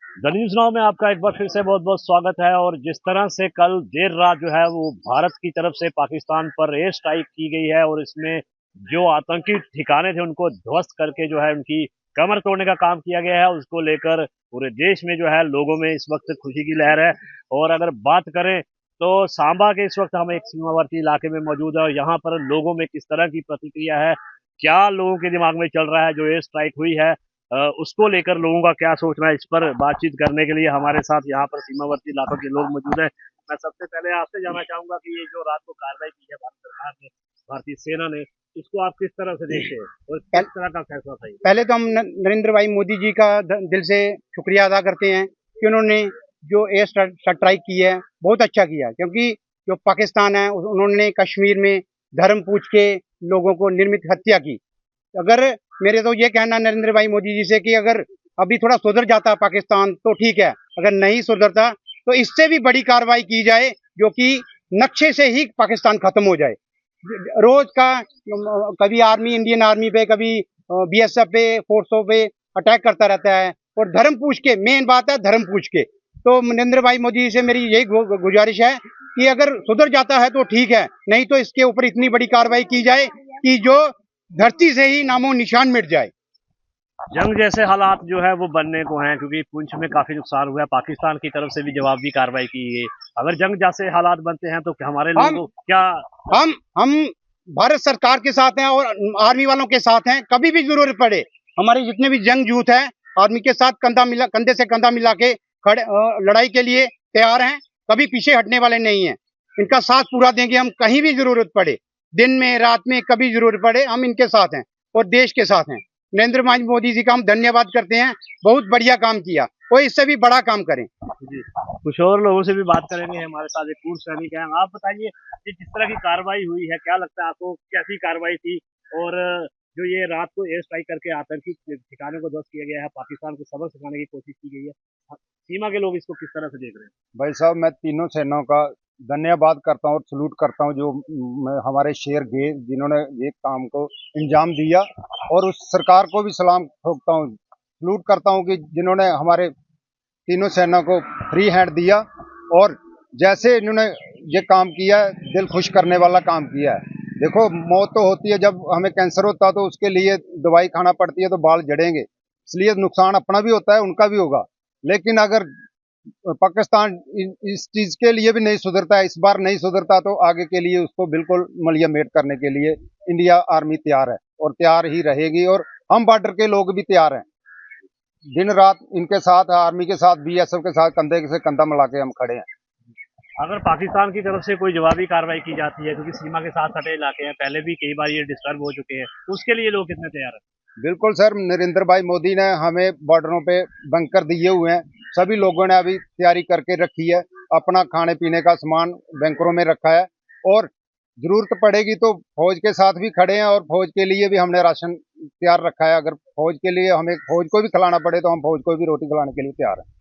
The news now में आपका एक बार फिर से बहुत बहुत स्वागत है। और जिस तरह से कल देर रात जो है वो भारत की तरफ से पाकिस्तान पर एयर स्ट्राइक की गई है और इसमें जो आतंकी ठिकाने थे उनको ध्वस्त करके जो है उनकी कमर तोड़ने का काम किया गया है, उसको लेकर पूरे देश में जो है लोगों में इस वक्त खुशी की लहर है। और अगर बात करें तो सांबा के इस वक्त हम एक सीमावर्ती इलाके में मौजूद है और यहाँ पर लोगों में किस तरह की प्रतिक्रिया है, क्या लोगों के दिमाग में चल रहा है जो एयर स्ट्राइक हुई है, उसको लेकर लोगों का क्या सोचना है, इस पर बातचीत करने के लिए हमारे साथ यहाँ पर सीमावर्ती इलाकों के लोग मौजूद हैं। मैं सबसे पहले आपसे जानना चाहूंगा कि ये जो रात को कार्रवाई की है भारत सरकार ने, भारतीय सेना ने, इसको आप किस तरह से देखते हैं और किस तरह का फैसला था ये? पहले तो हम नरेंद्र भाई मोदी जी का दिल से शुक्रिया अदा करते हैं कि उन्होंने जो एयर स्ट्राइक की है बहुत अच्छा किया, क्योंकि जो पाकिस्तान है उन्होंने कश्मीर में धर्म पूछ के लोगों को निर्मित हत्या की। अगर मेरे तो ये कहना नरेंद्र भाई मोदी जी से कि अगर अभी थोड़ा सुधर जाता पाकिस्तान तो ठीक है, अगर नहीं सुधरता तो इससे भी बड़ी कार्रवाई की जाए जो कि नक्शे से ही पाकिस्तान खत्म हो जाए। रोज का कभी आर्मी, इंडियन आर्मी पे, कभी बीएसएफ पे, फोर्सों पे अटैक करता रहता है और धर्म पूछ के, मेन बात है धर्म पूछ के। तो नरेंद्र भाई मोदी से मेरी यही गुजारिश है कि अगर सुधर जाता है तो ठीक है, नहीं तो इसके ऊपर इतनी बड़ी कार्रवाई की जाए कि जो धरती से ही नामो निशान मिट जाए। जंग जैसे हालात जो है वो बनने को हैं, क्योंकि पुंछ में काफी नुकसान हुआ है, पाकिस्तान की तरफ से भी जवाबी कार्रवाई की गई। अगर जंग जैसे हालात बनते हैं तो हमारे लोगों को क्या? हम भारत सरकार के साथ हैं और आर्मी वालों के साथ हैं। कभी भी जरूरत पड़े हमारे जितने भी जंग यूथ हैं आर्मी के साथ कंधे से कंधा मिला के खड़े लड़ाई के लिए तैयार हैं। कभी पीछे हटने वाले नहीं हैं। इनका साथ पूरा देंगे हम, कहीं भी जरूरत पड़े, दिन में रात में कभी जरूरत पड़े हम इनके साथ हैं और देश के साथ हैं। नरेंद्र मोदी जी का हम धन्यवाद करते हैं, बहुत बढ़िया काम किया और इससे भी बड़ा काम करें। जी, कुछ और लोगों से भी बात करेंगे। हमारे साथ एक पूर्व सैनिक हैं। आप बताइए कि जिस तरह की कार्रवाई हुई है, क्या लगता है आपको, कैसी कार्रवाई थी? और जो ये रात को एयर स्ट्राइक करके आतंकी ठिकानों को ध्वस्त किया गया है, पाकिस्तान को सबक सिखाने की कोशिश की गई है, सीमा के लोग इसको किस तरह से देख रहे हैं? भाई साहब, मैं तीनों सेनाओं का धन्यवाद करता हूँ और सलूट करता हूँ जो हमारे शेर गे जिन्होंने ये काम को अंजाम दिया, और उस सरकार को भी सलाम ठोकता हूँ, सलूट करता हूँ कि जिन्होंने हमारे तीनों सेना को फ्री हैंड दिया और जैसे इन्होंने ये काम किया है, दिल खुश करने वाला काम किया है। देखो, मौत तो होती है, जब हमें कैंसर होता है तो उसके लिए दवाई खाना पड़ती है तो बाल जड़ेंगे, इसलिए नुकसान अपना भी होता है, उनका भी होगा। लेकिन अगर पाकिस्तान इस चीज के लिए भी नहीं सुधरता है, इस बार नहीं सुधरता, तो आगे के लिए उसको बिल्कुल मलियामेट करने के लिए इंडिया आर्मी तैयार है और तैयार ही रहेगी। और हम बॉर्डर के लोग भी तैयार हैं, दिन रात इनके साथ, आर्मी के साथ, बीएसएफ के साथ कंधे से कंधा मिला के हम खड़े हैं। अगर पाकिस्तान की तरफ से कोई जवाबी कार्रवाई की जाती है, क्योंकि सीमा के साथ सटे इलाके हैं, पहले भी कई बार ये डिस्टर्ब हो चुके हैं, तो उसके लिए लोग कितने तैयार हैं? बिल्कुल सर, नरेंद्र भाई मोदी ने हमें बॉर्डरों पे बंकर दिए हुए हैं, सभी लोगों ने अभी तैयारी करके रखी है, अपना खाने पीने का सामान बैंकरों में रखा है और जरूरत पड़ेगी तो फौज के साथ भी खड़े हैं और फौज के लिए भी हमने राशन तैयार रखा है। अगर फौज के लिए हमें फौज को भी खिलाना पड़े तो हम फौज को भी रोटी खिलाने के लिए तैयार हैं।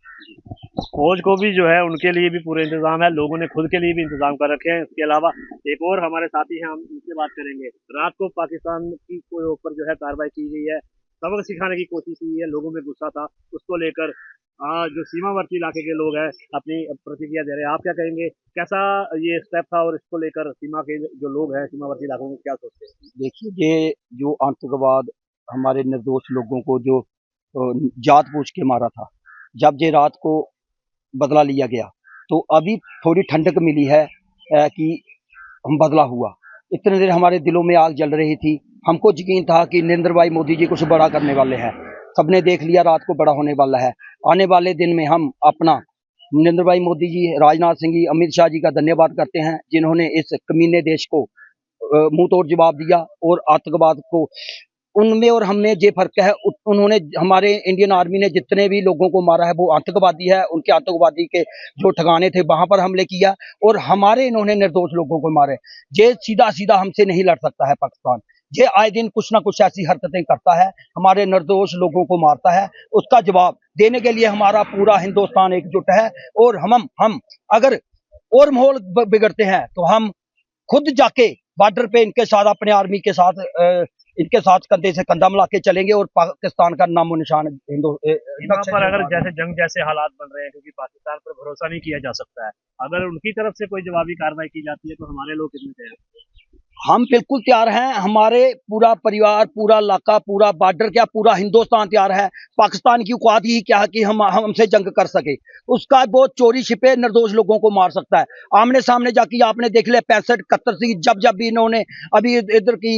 फौज को भी जो है उनके लिए भी पूरे इंतजाम है, लोगों ने खुद के लिए भी इंतजाम कर रखे हैं। इसके अलावा एक और हमारे साथी हैं, हम उनसे बात करेंगे। रात को पाकिस्तान की कोई ऊपर जो है कार्रवाई की गई है, सबक सिखाने की कोशिश की है, लोगों में गुस्सा था, उसको लेकर जो सीमावर्ती इलाके के लोग हैं अपनी प्रतिक्रिया दे रहे हैं। आप क्या कहेंगे, कैसा ये स्टेप था और इसको लेकर सीमा के जो लोग हैं सीमावर्ती इलाकों में क्या सोचते हैं? देखिए, ये जो आतंकवाद हमारे निर्दोष लोगों को जो जात पूछ के मारा था, जब ये रात को बदला लिया गया तो अभी थोड़ी ठंडक मिली है कि हम बदला हुआ। इतने देर हमारे दिलों में आग जल रही थी, हमको यकीन था कि नरेंद्र भाई मोदी जी कुछ बड़ा करने वाले हैं। सबने देख लिया रात को बड़ा होने वाला है। आने वाले दिन में हम अपना नरेंद्र भाई मोदी जी, राजनाथ सिंह जी, अमित शाह जी का धन्यवाद करते हैं, जिन्होंने इस कमीने देश को मुंह तोड़ जवाब दिया और आतंकवाद को, उनमें और हमें ये फर्क है, उन्होंने, हमारे इंडियन आर्मी ने जितने भी लोगों को मारा है वो आतंकवादी है, उनके आतंकवादी के जो ठिकाने थे वहां पर हमले किया और हमारे इन्होंने निर्दोष लोगों को मारे। ये सीधा सीधा हमसे नहीं लड़ सकता है पाकिस्तान। ये आए दिन कुछ ना कुछ ऐसी हरकतें करता है, हमारे निर्दोष लोगों को मारता है। उसका जवाब देने के लिए हमारा पूरा हिंदुस्तान एकजुट है और हम अगर और माहौल बिगड़ते हैं तो हम खुद जाके बॉर्डर पे इनके साथ, अपने आर्मी के साथ इनके साथ कंधे से कंधा मिला के चलेंगे और पाकिस्तान का नामो निशान यहाँ पर अगर जैसे जंग जैसे हालात बन रहे हैं, क्योंकि पाकिस्तान पर भरोसा नहीं किया जा सकता है, अगर उनकी तरफ से कोई जवाबी कार्रवाई की जाती है तो हमारे लोग कितने तैयार हैं? हम बिल्कुल तैयार हैं। हमारे पूरा परिवार, पूरा इलाका, पूरा बॉर्डर, क्या पूरा हिंदुस्तान तैयार है। पाकिस्तान की औकात ही क्या है कि हम हमसे जंग कर सके। उसका बहुत चोरी छिपे निर्दोष लोगों को मार सकता है। आमने सामने जाके आपने देख लिया 65-71 से जब भी इन्होंने अभी इधर की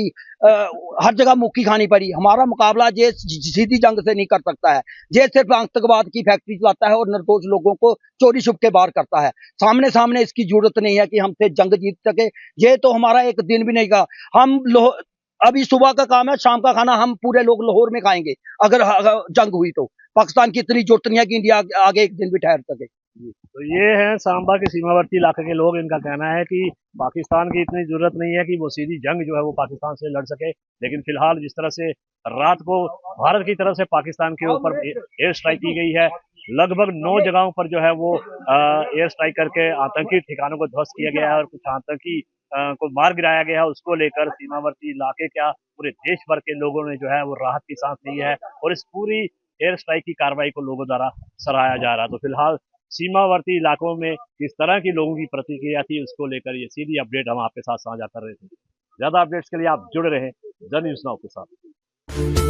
हर जगह मुक्की खानी पड़ी। हमारा मुकाबला ये सीधी जंग से नहीं कर सकता है। ये सिर्फ आतंकवाद की फैक्ट्री चलाता है और निर्दोष लोगों को चोरी छुप के बाहर करता है। सामने सामने इसकी जरूरत नहीं है कि हमसे जंग जीत सके। ये तो हमारा एक दिन भी नहीं का। हम अभी सुबह का काम है, शाम का खाना हम पूरे लोग लाहौर में खाएंगे अगर जंग हुई तो। पाकिस्तान की इतनी जरूरत नहीं है कि इंडिया आगे एक दिन भी ठहर सके। तो ये है सांबा के सीमावर्ती इलाके के लोग। इनका कहना है कि पाकिस्तान की इतनी जरूरत नहीं है कि वो सीधी जंग जो है वो पाकिस्तान से लड़ सके, लेकिन फिलहाल जिस तरह से रात को भारत की तरफ से पाकिस्तान के ऊपर एयर स्ट्राइक की गई है, लगभग 9 जगहों पर जो है वो एयर स्ट्राइक करके आतंकी ठिकानों को ध्वस्त किया गया है और कुछ आतंकी को मार गिराया गया है। उसको लेकर सीमावर्ती इलाके क्या पूरे देश भर के लोगों ने जो है वो राहत की सांस ली है और इस पूरी एयर स्ट्राइक की कार्रवाई को लोगों द्वारा सराहा जा रहा है। तो फिलहाल सीमावर्ती इलाकों में किस तरह की लोगों की प्रतिक्रिया थी, उसको लेकर ये सीधी अपडेट हम आपके साथ साझा कर रहे थे। ज्यादा अपडेट्स के लिए आप जुड़े रहें जन न्यूज़ नाउ के साथ।